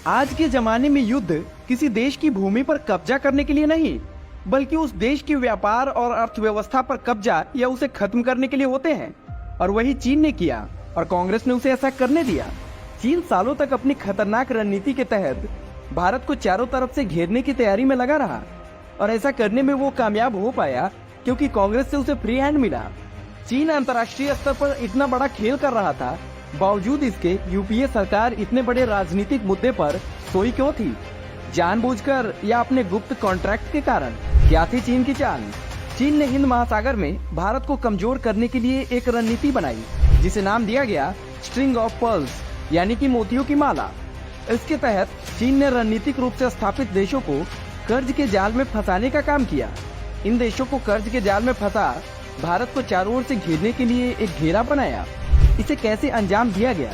आज के जमाने में युद्ध किसी देश की भूमि पर कब्जा करने के लिए नहीं, बल्कि उस देश के व्यापार और अर्थव्यवस्था पर कब्जा या उसे खत्म करने के लिए होते हैं। और वही चीन ने किया और कांग्रेस ने उसे ऐसा करने दिया। चीन सालों तक अपनी खतरनाक रणनीति के तहत भारत को चारों तरफ से घेरने की तैयारी में लगा रहा और ऐसा करने में वो कामयाब हो पाया क्योंकि कांग्रेस से उसे फ्री हैंड मिला। चीन अंतर्राष्ट्रीय स्तर पर इतना बड़ा खेल कर रहा था, बावजूद इसके यूपीए सरकार इतने बड़े राजनीतिक मुद्दे पर सोई क्यों थी? जानबूझकर या अपने गुप्त कॉन्ट्रैक्ट के कारण? क्या थी चीन की चाल? चीन ने हिंद महासागर में भारत को कमजोर करने के लिए एक रणनीति बनाई जिसे नाम दिया गया स्ट्रिंग ऑफ पर्ल्स, यानी कि मोतियों की माला। इसके तहत चीन ने रणनीतिक रूप से स्थापित देशों को कर्ज के जाल में फंसाने का काम किया। इन देशों को कर्ज के जाल में फंसा भारत को चारों ओर से घेरने के लिए एक घेरा बनाया। इसे कैसे अंजाम दिया गया?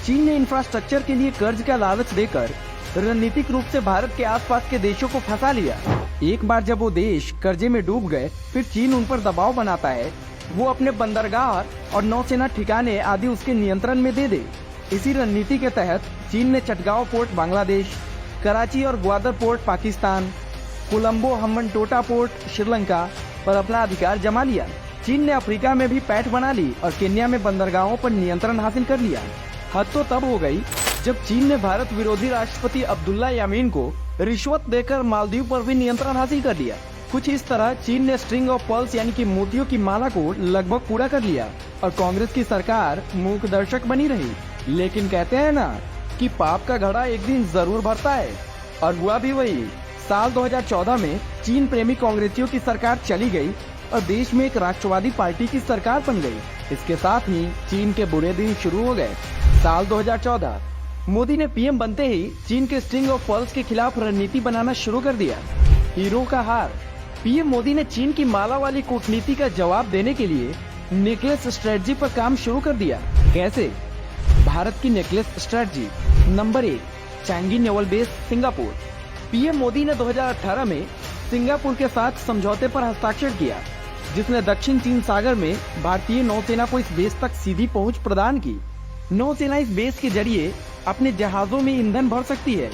चीन ने इंफ्रास्ट्रक्चर के लिए कर्ज का लालच देकर रणनीतिक रूप से भारत के आसपास के देशों को फंसा लिया। एक बार जब वो देश कर्जे में डूब गए, फिर चीन उन पर दबाव बनाता है वो अपने बंदरगाह और नौसेना ठिकाने आदि उसके नियंत्रण में दे दे। इसी रणनीति के तहत चीन ने चटगांव पोर्ट बांग्लादेश, कराची और ग्वादर पोर्ट पाकिस्तान, कोलंबो हम्बनटोटा पोर्ट श्रीलंका पर अपना अधिकार जमा लिया। चीन ने अफ्रीका में भी पैठ बना ली और केन्या में बंदरगाहों पर नियंत्रण हासिल कर लिया। हद तो तब हो गई जब चीन ने भारत विरोधी राष्ट्रपति अब्दुल्ला यामीन को रिश्वत देकर मालदीव पर भी नियंत्रण हासिल कर लिया। कुछ इस तरह चीन ने स्ट्रिंग ऑफ पर्ल्स यानी कि मोतियों की माला को लगभग पूरा कर लिया और कांग्रेस की सरकार मूक दर्शक बनी रही। लेकिन कहते हैं ना कि पाप का घड़ा एक दिन जरूर भरता है, और हुआ भी वही। साल 2014 में चीन प्रेमी कांग्रेसियों की सरकार चली गई और देश में एक राष्ट्रवादी पार्टी की सरकार बन गई। इसके साथ ही चीन के बुरे दिन शुरू हो गए। साल 2014 मोदी ने पीएम बनते ही चीन के स्ट्रिंग ऑफ पर्ल्स के खिलाफ रणनीति बनाना शुरू कर दिया। हीरो का हार। पीएम मोदी ने चीन की माला वाली कूटनीति का जवाब देने के लिए नेकलेस स्ट्रेटजी पर काम शुरू कर दिया। कैसे? भारत की necklace strategy. Number 1, Changi naval base Singapore. PM Modi ने 2018 में सिंगापुर के साथ समझौते पर हस्ताक्षर किया, जिसने दक्षिण चीन सागर में भारतीय नौसेना को इस बेस तक सीधी पहुंच प्रदान की। नौसेना इस बेस के जरिए अपने जहाजों में ईंधन भर सकती है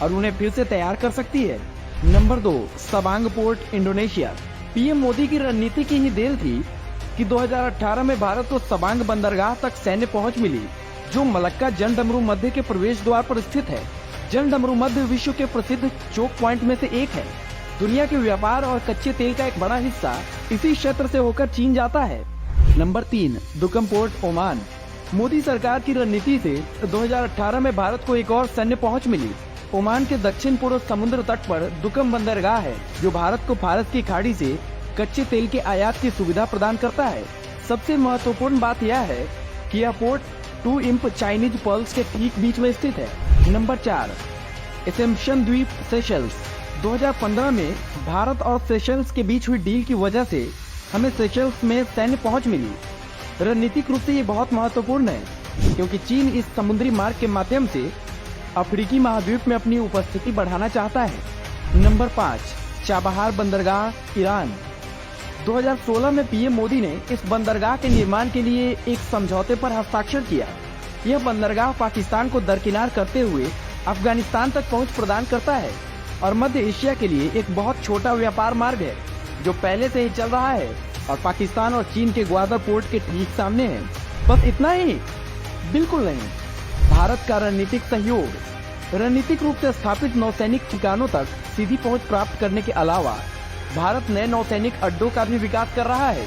और उन्हें फिर से तैयार कर सकती है। Number 2, Sabang port Indonesia. PM Modi की रणनीति की ही देन थी कि 2018 में भारत को सबांग बंदरगाह तक सैन्य पहुंच मिली, जो मलक्का जनडमरू मध्य के प्रवेश द्वार पर स्थित है। जनडमरू मध्य विश्व के प्रसिद्ध चोक पॉइंट में से एक है। दुनिया के व्यापार और कच्चे तेल का एक बड़ा हिस्सा इसी क्षेत्र से होकर चीन जाता है। Number 3, Duqm port Oman. Modi सरकार की रणनीति से 2018 में भारत को एक और सैन्य पहुंच मिली। ओमान के दक्षिण पूर्व समुद्र तट पर दुकम बंदरगाह है, जो भारत को फारस की खाड़ी से कच्चे तेल के आयात की सुविधा प्रदान करता है। सबसे महत्वपूर्ण बात यह है कि यह पोर्ट 2 इंप चाइनीज पर्ल्स के ठीक बीच में स्थित है। नंबर 4, एसेम्पशन द्वीप सेशल्स। 2015 में भारत और सेशल्स के बीच हुई डील की वजह से हमें सेशल्स में सैन्य पहुंच मिली। रणनीतिक रूप से ये बहुत महत्वपूर्ण है क्योंकि चीन इस समुद्री मार्ग के माध्यम से अफ्रीकी महाद्वीप में अपनी उपस्थिति बढ़ाना चाहता है। नंबर 5, चाबहार बंदरगाह ईरान। 2016 में पीएम मोदी ने इस बंदरगाह के निर्माण के लिए एक समझौते पर हस्ताक्षर किया। यह बंदरगाह पाकिस्तान को दरकिनार करते हुए अफगानिस्तान तक पहुंच प्रदान करता है और मध्य एशिया के लिए एक बहुत छोटा व्यापार मार्ग है जो पहले से ही चल रहा है और पाकिस्तान और चीन के ग्वादर पोर्ट के ठीक सामने है। बस इतना ही? बिल्कुल नहीं। भारत का रणनीतिक सहयोग। रणनीतिक रूप से स्थापित नौसैनिक ठिकानों तक सीधी पहुंच प्राप्त करने के अलावा भारत नए नौसैनिक अड्डों का भी विकास कर रहा है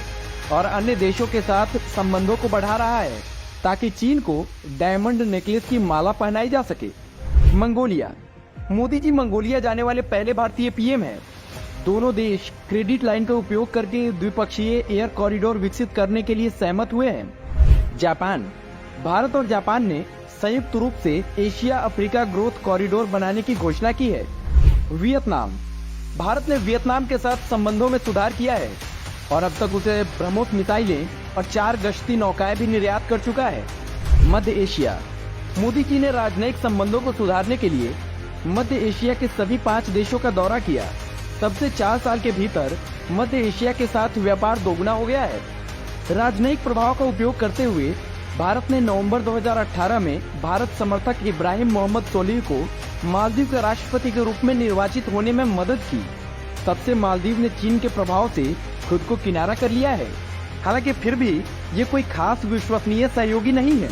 और अन्य देशों के साथ संबंधों को बढ़ा रहा है ताकि चीन को डायमंड नेकलेस की माला पहनाई जा सके। मंगोलिया। मोदी जी मंगोलिया जाने वाले पहले भारतीय पीएम हैं। दोनों देश क्रेडिट लाइन का उपयोग करके द्विपक्षीय एयर कॉरिडोर विकसित करने के लिए सहमत हुए हैं। जापान। भारत और जापान ने संयुक्त रूप से एशिया अफ्रीका ग्रोथ कॉरिडोर बनाने की घोषणा की है। वियतनाम। भारत ने वियतनाम के साथ संबंधों में सुधार किया है और अब तक उसे ब्रह्मोस मिसाइलें और 4 गश्ती नौकाएं भी निर्यात कर चुका है। मध्य एशिया। मोदी जी ने राजनयिक संबंधों को सुधारने के लिए मध्य एशिया के सभी 5 देशों का दौरा किया। तब से 4 साल के भीतर मध्य एशिया के साथ व्यापार दोगुना हो गया है। राजनयिक प्रभाव का उपयोग करते हुए भारत ने नवंबर 2018 में भारत समर्थक इब्राहिम मोहम्मद सोलिह को मालदीव के राष्ट्रपति के रूप में निर्वाचित होने में मदद की। तब से मालदीव ने चीन के प्रभाव से खुद को किनारा कर लिया है। हालांकि फिर भी ये कोई खास विश्वसनीय सहयोगी नहीं है।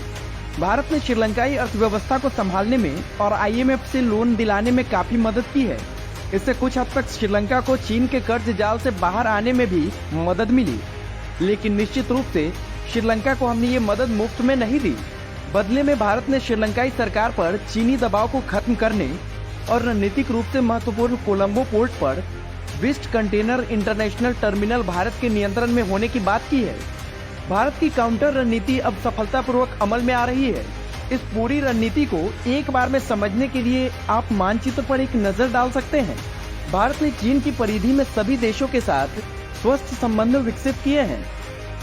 भारत ने श्रीलंकाई अर्थव्यवस्था को संभालने में और IMF से लोन दिलाने में काफी मदद की है। इससे कुछ हद तक श्रीलंका को चीन के कर्ज जाल से बाहर आने में भी मदद मिली। लेकिन निश्चित रूप से श्रीलंका को हमने ये मदद मुफ्त में नहीं दी। बदले में भारत ने श्रीलंकाई सरकार पर चीनी दबाव को खत्म करने और रणनीतिक रूप से महत्वपूर्ण कोलंबो पोर्ट पर west container international terminal Bharat के नियंत्रण में होने की बात की है। भारत की काउंटर रणनीति अब सफलतापूर्वक अमल में आ रही है। इस पूरी रणनीति को एक बार में समझने के लिए आप मानचित्र पर एक नजर डाल सकते हैं। भारत ने चीन की परिधि में सभी देशों के साथ स्वस्थ संबंध विकसित किए हैं,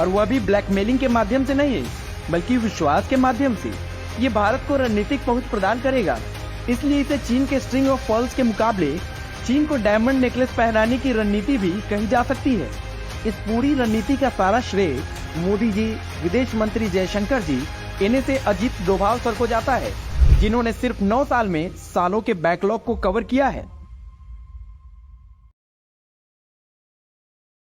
और वह भी ब्लैकमेलिंग के माध्यम से नहीं बल्कि विश्वास के माध्यम से। ये भारत को रणनीतिक पहुंच प्रदान करेगा। इसलिए इसे चीन के स्ट्रिंग ऑफ पर्ल्स के मुकाबले चीन को डायमंड नेकलेस पहनाने की रणनीति भी कही जा सकती है। इस पूरी रणनीति का सारा श्रेय मोदी जी, विदेश मंत्री जयशंकर जी, NSA अजीत डोभाल सर को जाता है, जिन्होंने सिर्फ 9 साल में सालों के बैकलॉग को कवर किया है।